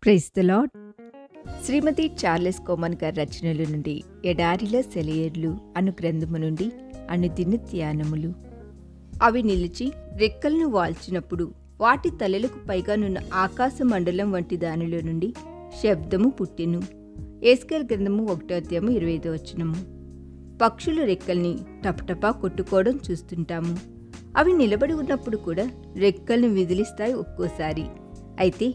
Praise the Lord. Shrimati Charles Cowman గారి రచనల నుండి ఎడారిలో సెలయేర్లు అను గ్రంథము నుండి అనుదిన ధ్యానములు. అవి నిలిచి రెక్కలను వాల్చినప్పుడు వాటి తలలకు పైగానున్న ఆకాశ మండలం వంటి దానిలో నుండి శబ్దము పుట్టెను. ఎస్కేల్ గ్రంథము 1:25. పక్షులు రెక్కల్ని టపటపా కొట్టుకోవడం చూస్తుంటాము. అవి నిలబడి ఉన్నప్పుడు కూడా రెక్కల్ని విదిలిస్తాయి ఒక్కోసారి. అయితే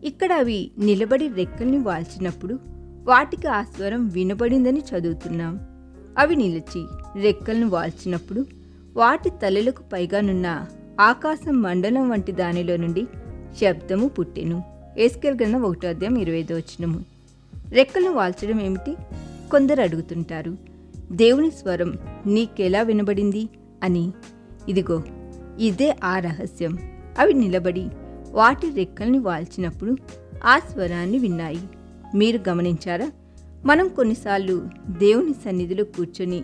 ఇక్కడ అవి నిలబడి రెక్కల్ని వాల్చినప్పుడు వాటికి ఆ స్వరం వినబడిందని చదువుతున్నాం. అవి నిలిచి రెక్కలను వాల్చినప్పుడు వాటి తలలకు పైగానున్న ఆకాశం మండలం వంటి దానిలో నుండి శబ్దము పుట్టెను. ఎస్కేల్ గ్రంథం 1:25. రెక్కలను వాల్చడం ఏమిటి? కొందరు అడుగుతుంటారు, దేవుని స్వరం నీకెలా వినబడింది అని. ఇదిగో ఇదే ఆ రహస్యం. అవి నిలబడి వాటి రెక్కల్ని వాల్చినప్పుడు ఆ స్వరాన్ని విన్నాయి. మీరు గమనించారా? మనం కొన్నిసార్లు దేవుని సన్నిధిలో కూర్చొని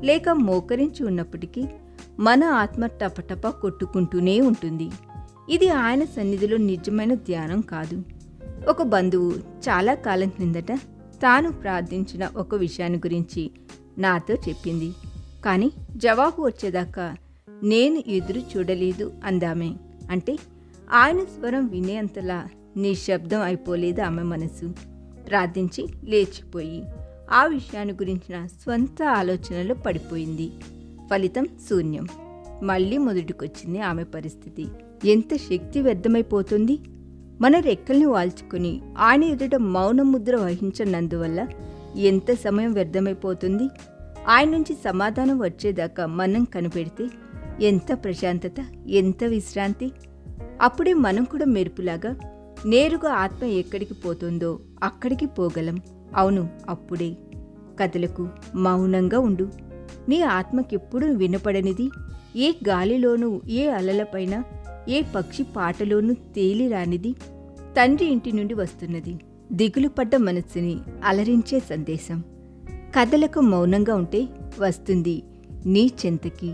లేక మోకరించి ఉన్నప్పటికీ మన ఆత్మ టపటప కొట్టుకుంటూనే ఉంటుంది. ఇది ఆయన సన్నిధిలో నిజమైన ధ్యానం కాదు. ఒక బంధువు చాలా కాలం క్రిందట తాను ప్రార్థించిన ఒక విషయాన్ని గురించి నాతో చెప్పింది. కానీ జవాబు వచ్చేదాకా నేను ఎదురు చూడలేదు అందామే. అంటే ఆయన స్వరం వినేంతలా నిశ్శబ్దం అయిపోలేదు ఆమె మనసు. ప్రార్థించి లేచిపోయి ఆ విషయాన్ని గురించిన స్వంత ఆలోచనలో పడిపోయింది. ఫలితం శూన్యం. మళ్ళీ మొదటికొచ్చింది ఆమె పరిస్థితి. ఎంత శక్తి వ్యర్థమైపోతుంది! మన రెక్కల్ని వాల్చుకుని ఆయన ఎదుట మౌన ముద్ర వహించనందువల్ల ఎంత సమయం వ్యర్థమైపోతుంది! ఆయన నుంచి సమాధానం వచ్చేదాకా మనం కనిపెడితే ఎంత ప్రశాంతత, ఎంత విశ్రాంతి! అప్పుడే మనం కూడా మెరుపులాగా నేరుగా ఆత్మ ఎక్కడికి పోతుందో అక్కడికి పోగలం. అవును, అప్పుడే. కథలకు మౌనంగా ఉండు. నీ ఆత్మకెప్పుడు వినపడనిది ఏ గాలిలోనూ, ఏ అలలపైన, ఏ పక్షి పాటలోనూ తేలిరానిది తండ్రి ఇంటి నుండి వస్తున్నది. దిగులు పడ్డ మనస్సుని అలరించే సందేశం. కథలకు మౌనంగా ఉంటే వస్తుంది నీ చెంతకి.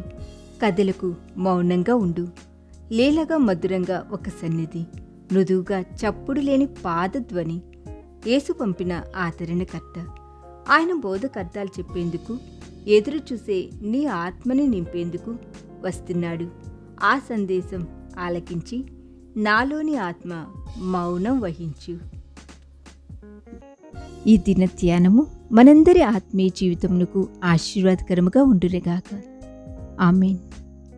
కథలకు మౌనంగా ఉండు. లీలగా మధురంగా ఒక సన్నిధి, మృదువుగా చప్పుడు లేని పాదధ్వని. యేసు పంపిన ఆదరణకర్త. ఆయన బోధకర్తాలు చెప్పేందుకు, ఎదురు చూసే నీ ఆత్మని నింపేందుకు వస్తున్నాడు. ఆ సందేశం ఆలకించి నాలోని ఆత్మ మౌనం వహించు. ఈ దిన ధ్యానము మనందరి ఆత్మీయ జీవితమునకు ఆశీర్వాదకరముగా ఉండునుగాక. ఆమేన్.